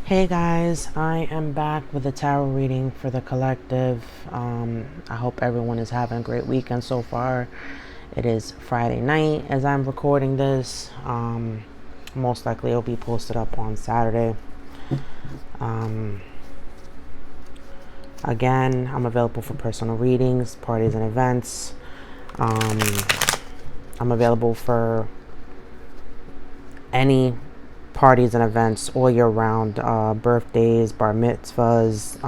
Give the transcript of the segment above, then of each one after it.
Hey guys, I am back with a tarot reading for the collective. I hope everyone is having a great weekend so far. It is Friday night as I'm recording this. Most likely it'll be posted up on Saturday. Again, I'm available for personal readings, parties, and events. I'm available for any parties and events all year round, birthdays, bar mitzvahs,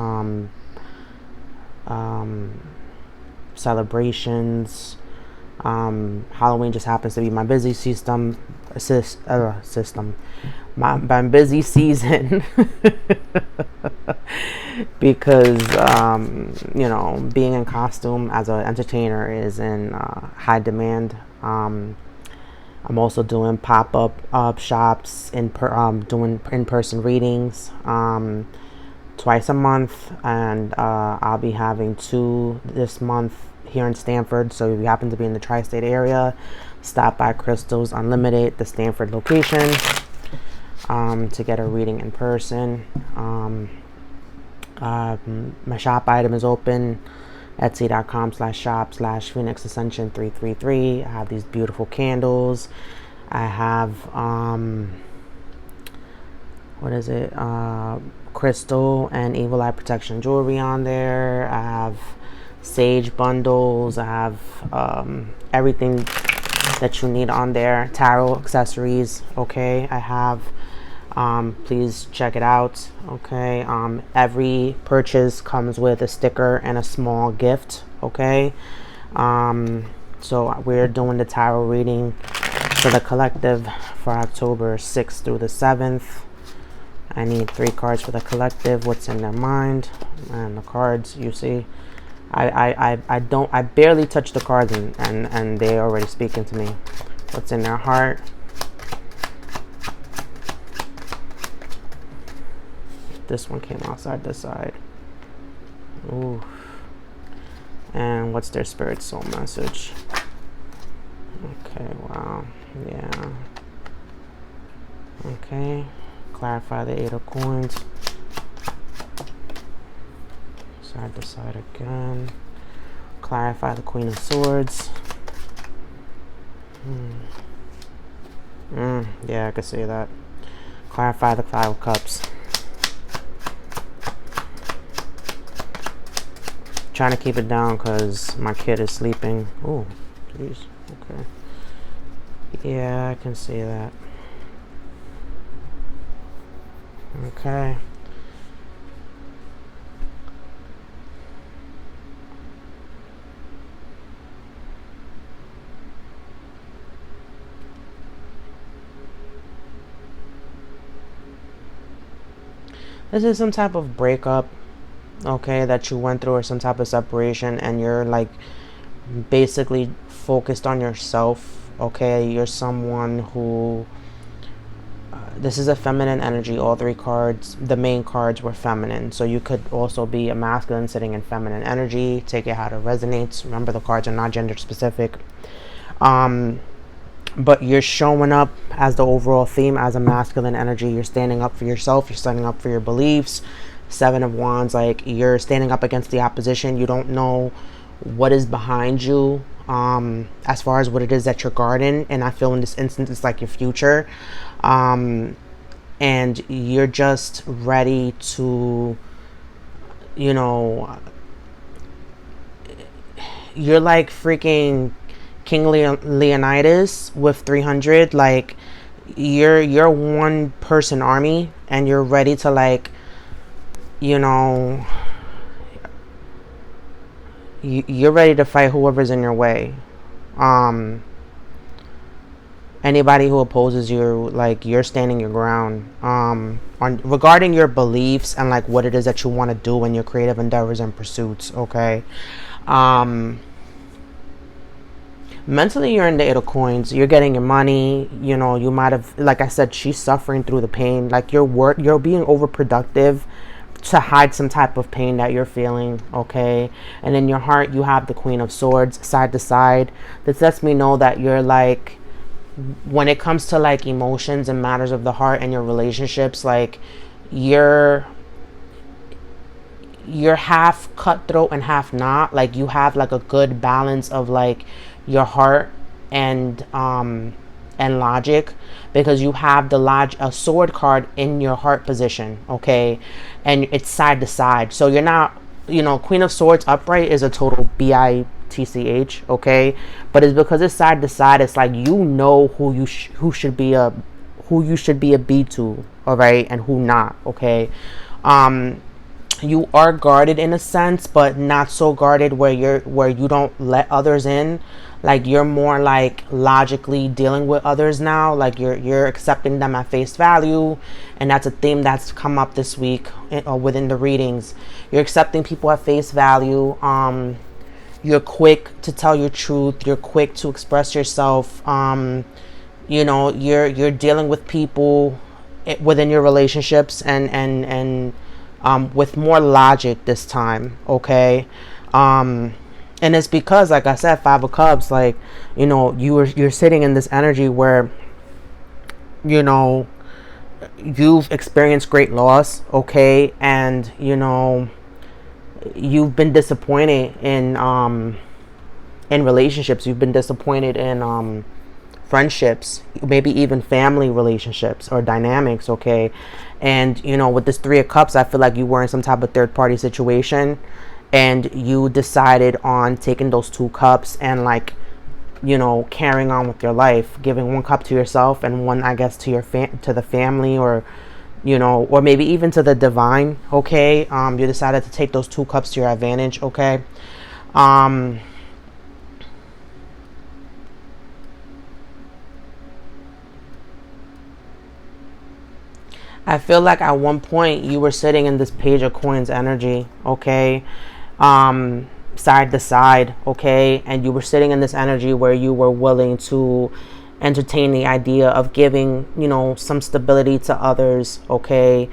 celebrations. Halloween just happens to be my busy my busy season because being in costume as an entertainer is in high demand. I'm also doing pop-up shops, doing in-person readings twice a month, and I'll be having 2 this month here in Stanford. So if you happen to be in the tri-state area, stop by Crystals Unlimited, the Stanford location, to get a reading in person. My shop item is open. Etsy.com/shop/Phoenix Ascension 333. I have these beautiful candles. I have crystal and evil eye protection jewelry on there. I have sage bundles. I have everything that you need on there. Tarot accessories. Okay, I have. Please check it out. Okay, every purchase comes with a sticker and a small gift. Okay, so we're doing the tarot reading for the collective for October 6th through the 7th. I need 3 cards for the collective. What's in their mind? And the cards, you see, I barely touch the cards, and they're already speaking to me. What's in their heart? This one came outside the side. Ooh. And what's their spirit soul message? Okay, wow. Yeah. Okay. Clarify the 8 of coins. Side to side again. Clarify the Queen of Swords. Yeah, I can see that. Clarify the 5 of Cups. Trying to keep it down because my kid is sleeping. Oh, jeez. Okay. Yeah, I can see that. Okay. This is some type of breakup, okay, that you went through, or some type of separation, and you're like basically focused on yourself. Okay, you're someone who this is a feminine energy. All 3 cards, the main cards, were feminine, so you could also be a masculine sitting in feminine energy. Take it how it resonates. Remember, the cards are not gender specific. But you're showing up as the overall theme as a masculine energy. You're standing up for yourself. You're standing up for your beliefs. 7 of Wands, like, you're standing up against the opposition. You don't know what is behind you, as far as what it is that you're guarding. And I feel in this instance, it's like your future. And you're just ready to, you're like freaking King Leonidas with 300. Like, you're one person army, and you're ready to, like, you're ready to fight whoever's in your way. Anybody who opposes you, like, you're standing your ground on regarding your beliefs and like what it is that you want to do in your creative endeavors and pursuits. Okay. Mentally, you're in the 8 of coins. You're getting your money. You might have, like I said, she's suffering through the pain. Like, you're being overproductive to hide some type of pain that you're feeling. Okay. And in your heart, you have the Queen of Swords side to side. This lets me know that you're like, when it comes to like emotions and matters of the heart and your relationships, like, you're you're half cutthroat and half not. Like you have like a good balance of like your heart and logic, because you have a sword card in your heart position, okay, and it's side to side. So you're not, Queen of Swords upright is a total bitch, okay, but it's because it's side to side. It's like who you should be a B to, all right, and who not, okay. You are guarded in a sense, but not so guarded where you don't let others in. Like you're more like logically dealing with others now. Like you're accepting them at face value, and that's a theme that's come up this week within the readings. You're accepting people at face value. You're quick to tell your truth. You're quick to express yourself. You're dealing with people within your relationships and with more logic this time, okay. And it's because, like I said, Five of Cups, like, you're sitting in this energy where, you've experienced great loss, okay, and you've been disappointed in relationships. You've been disappointed in friendships, maybe even family relationships or dynamics, okay. And with this Three of Cups, I feel like you were in some type of third party situation, and you decided on taking those two cups and like carrying on with your life, giving one cup to yourself and one, I guess, to to the family, or or maybe even to the divine, okay. You decided to take those two cups to your advantage, okay. I feel like at one point you were sitting in this Page of Coins energy, okay, side to side, okay, and you were sitting in this energy where you were willing to entertain the idea of giving, some stability to others, okay.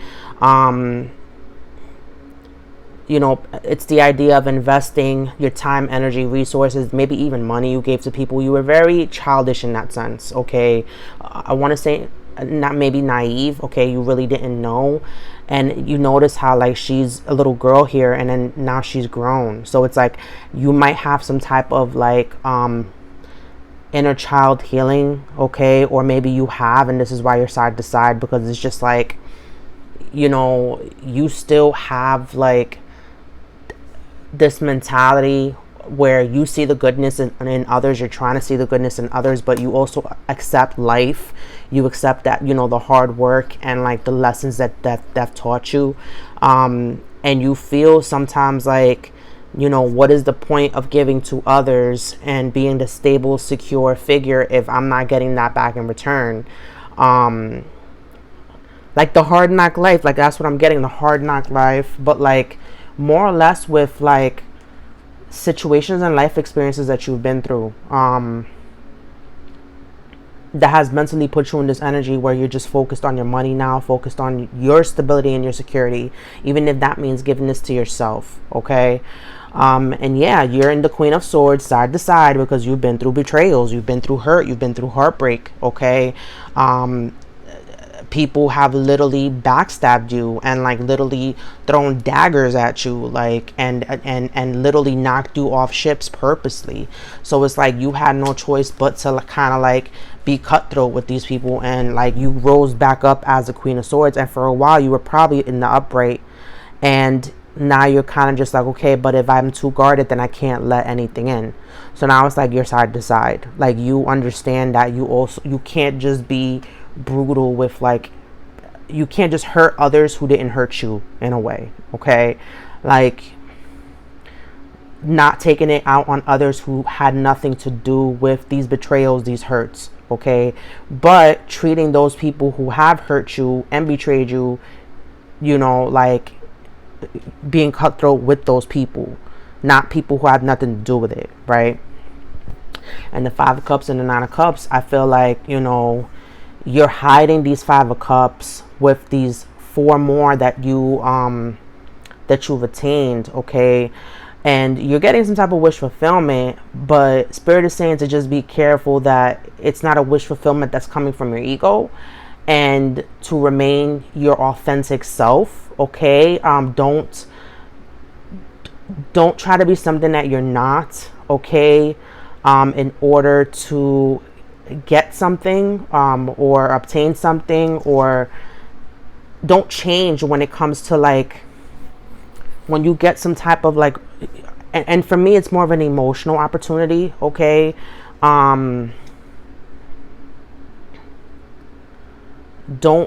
It's the idea of investing your time, energy, resources, maybe even money you gave to people. You were very childish in that sense, okay. I want to say not maybe naive, okay. You really didn't know, and you notice how like she's a little girl here, and then now she's grown. So it's like you might have some type of like inner child healing, okay, or maybe you have, and this is why you're side to side, because it's just like you still have like this mentality where you see the goodness in others. You're trying to see the goodness in others, but you also accept life. You accept that the hard work and like the lessons that taught you, and you feel sometimes like what is the point of giving to others and being the stable, secure figure if I'm not getting that back in return. Like the hard knock life, like that's what I'm getting, the hard knock life, but like more or less with like situations and life experiences that you've been through, that has mentally put you in this energy where you're just focused on your money now, focused on your stability and your security, even if that means giving this to yourself, okay. And yeah, you're in the Queen of Swords side to side because you've been through betrayals, you've been through hurt, you've been through heartbreak, okay. People have literally backstabbed you and like literally thrown daggers at you, like and literally knocked you off ships purposely. So it's like you had no choice but to kind of like be cutthroat with these people, and like you rose back up as the Queen of Swords, and for a while you were probably in the upright, and now you're kind of just like, okay, but if I'm too guarded, then I can't let anything in. So now it's like you're side to side. Like you understand that you can't just be brutal with like, you can't just hurt others who didn't hurt you in a way, okay. Like not taking it out on others who had nothing to do with these betrayals, these hurts, okay, but treating those people who have hurt you and betrayed you, like being cutthroat with those people, not people who have nothing to do with it, right. And the Five of Cups and the Nine of Cups, I feel like you're hiding these Five of Cups with these four more that you've attained, okay, and you're getting some type of wish fulfillment, but Spirit is saying to just be careful that it's not a wish fulfillment that's coming from your ego, and to remain your authentic self. Okay, don't try to be something that you're not. Okay, in order to get something, or obtain something, or don't change when it comes to like when you get some type of like, and for me it's more of an emotional opportunity. Okay, don't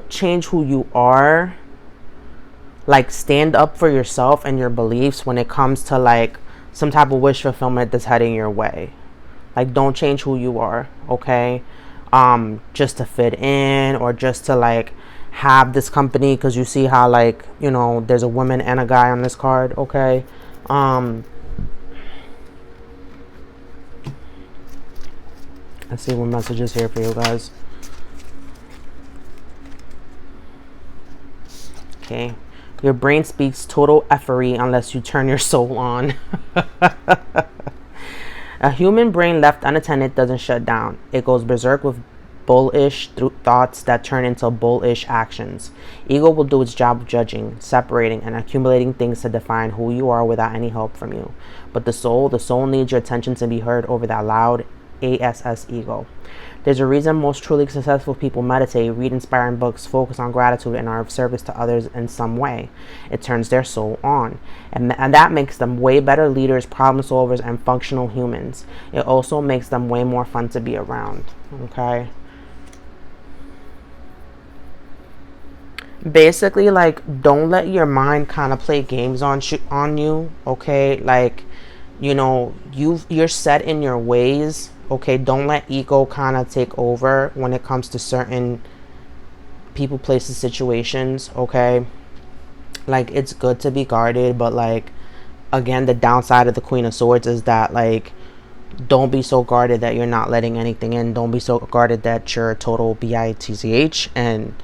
change who you are. Like, stand up for yourself and your beliefs when it comes to like some type of wish fulfillment that's heading your way. Like, don't change who you are. Okay, just to fit in, or just to like have this company, because you see how like, you know, there's a woman and a guy on this card. Okay, let's see what messages here for you guys. Okay, your brain speaks total effery unless you turn your soul on. A human brain left unattended doesn't shut down. It goes berserk with bullish thoughts that turn into bullish actions. Ego will do its job of judging, separating, and accumulating things to define who you are without any help from you. But the soul needs your attention to be heard over that loud ASS ego. There's a reason most truly successful people meditate, read inspiring books, focus on gratitude, and are of service to others in some way. It turns their soul on. And that makes them way better leaders, problem solvers, and functional humans. It also makes them way more fun to be around. Okay? Basically, like, don't let your mind kind of play games on you. Okay? Like, you know, you're set in your ways. Okay, don't let ego kind of take over when it comes to certain people, places, situations. Okay, like, it's good to be guarded, but like, again, the downside of the Queen of Swords is that like, don't be so guarded that you're not letting anything in. Don't be so guarded that you're total bitch. And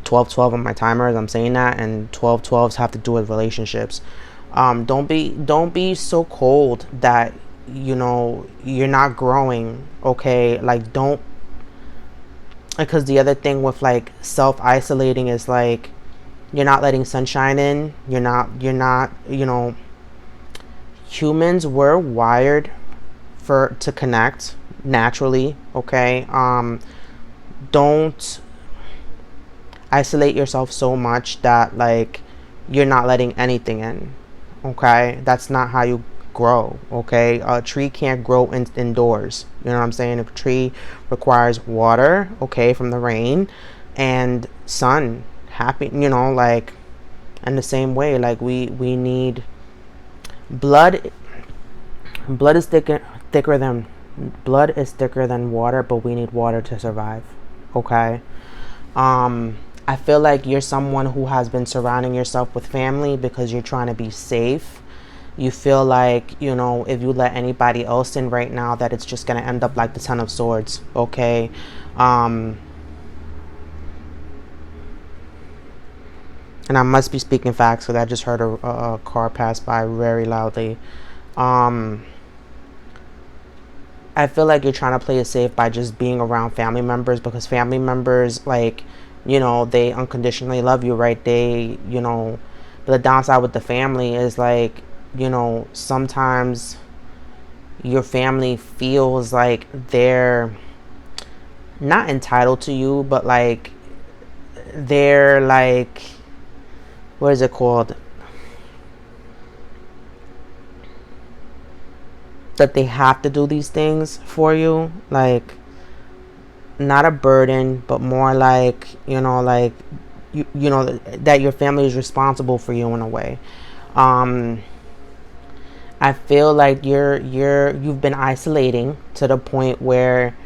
1212 on my timer as I'm saying that, and 1212s have to do with relationships. Don't be so cold that, you know, you're not growing. Okay, like, don't, because the other thing with like self-isolating is like, you're not letting sunshine in. You're not, you know, humans were wired to connect naturally. Okay, don't isolate yourself so much that like you're not letting anything in. Okay, that's not how you grow. Okay, a tree can't grow indoors. You know what I'm saying? A tree requires water, okay, from the rain, and sun. Happy, you know, like, in the same way, like, we need blood. Blood is thicker than water, but we need water to survive. Okay. I feel like you're someone who has been surrounding yourself with family because you're trying to be safe. You feel like, you know, if you let anybody else in right now, that it's just going to end up like the Ten of Swords. Okay. And I must be speaking facts because I just heard a car pass by very loudly. I feel like you're trying to play it safe by just being around family members, because family members, like, you know, they unconditionally love you, right? They, you know, but the downside with the family is like, you know, sometimes your family feels like they're not entitled to you, but like, they're like, what is it called? That they have to do these things for you. Like, not a burden, but more like, you know, like, you know, that your family is responsible for you in a way. I feel like you've been isolating to the point where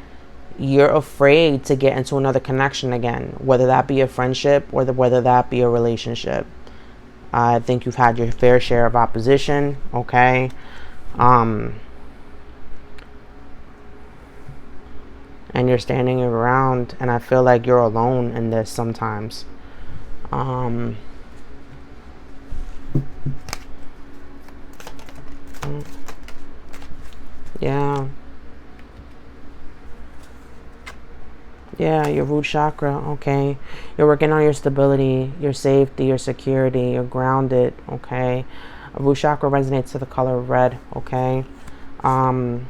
you're afraid to get into another connection again, whether that be a friendship or whether that be a relationship. I think you've had your fair share of opposition. Okay. And you're standing around, and I feel like you're alone in this sometimes. Yeah. Yeah, your root chakra, okay. You're working on your stability, your safety, your security, you're grounded, okay. Root chakra resonates to the color red, okay. Um,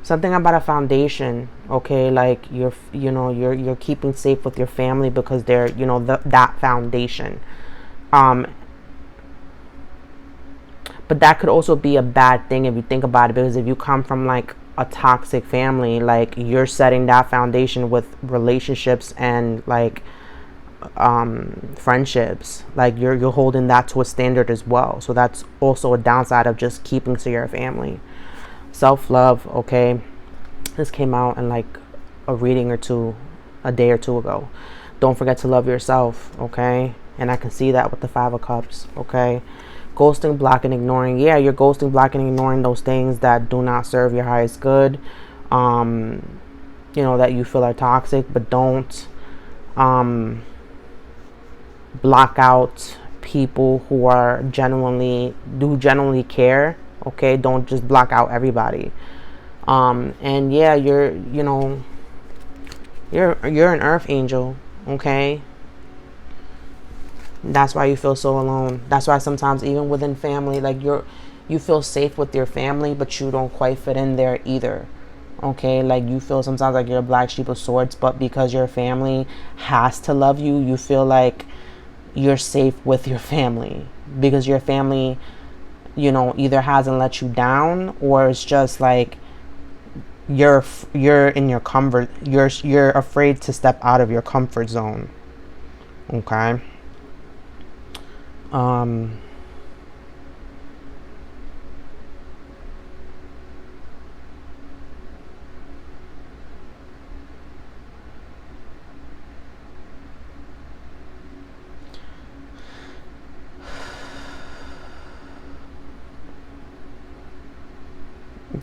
Something about a foundation, okay, like you're keeping safe with your family because they're, that foundation. Um, but that could also be a bad thing if you think about it, because if you come from like a toxic family, like you're setting that foundation with relationships and like friendships, like you're holding that to a standard as well. So that's also a downside of just keeping to your family. Self-love, okay. This came out in like a reading or two, a day or two ago. Don't forget to love yourself, okay. And I can see that with the 5 of Cups, okay. Ghosting, blocking, ignoring. Yeah, you're ghosting, blocking, ignoring those things that do not serve your highest good, that you feel are toxic. But don't block out people who are genuinely care, okay. Don't just block out everybody. And yeah, you're an earth angel, okay. That's why you feel so alone. That's why sometimes even within family, like you feel safe with your family, but you don't quite fit in there either, okay. Like you feel sometimes like you're a black sheep of sorts, but because your family has to love you, you feel like you're safe with your family because your family, either hasn't let you down, or it's just like you're in your comfort, you're afraid to step out of your comfort zone, okay. um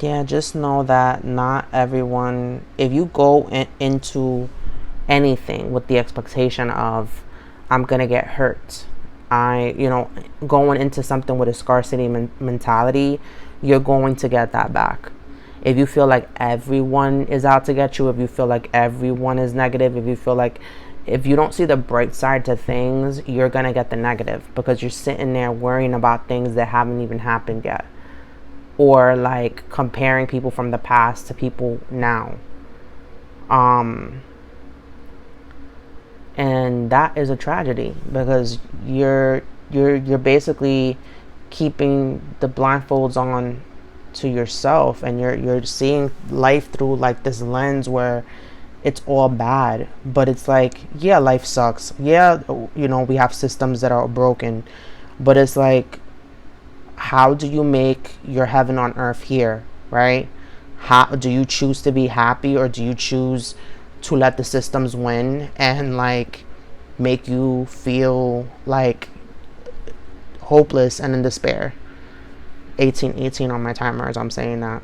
yeah, just know that not everyone, if you go into anything with the expectation of I'm gonna get hurt, going into something with a scarcity mentality, you're going to get that back. If you feel like everyone is out to get you, if you feel like everyone is negative, if you don't see the bright side to things, you're gonna get the negative because you're sitting there worrying about things that haven't even happened yet, or like comparing people from the past to people now. um and that is a tragedy because you're basically keeping the blindfolds on to yourself, and you're seeing life through like this lens where it's all bad. But it's like, yeah, life sucks, yeah, we have systems that are broken, but it's like, how do you make your heaven on earth here, right? How do you choose to be happy, or do you choose to let the systems win and like make you feel like hopeless and in despair? 1818 on my timer as I'm saying that.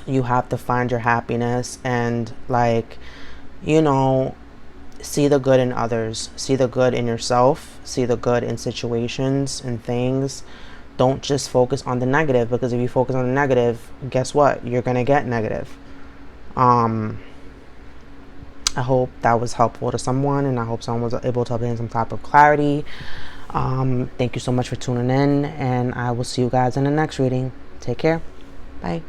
You have to find your happiness and like, you know see the good in others, see the good in yourself, see the good in situations and things. Don't just focus on the negative, because if you focus on the negative, guess what, you're gonna get negative. um I hope that was helpful to someone, and I hope someone was able to obtain some type of clarity. Thank you so much for tuning in, and I will see you guys in the next reading. Take care. Bye.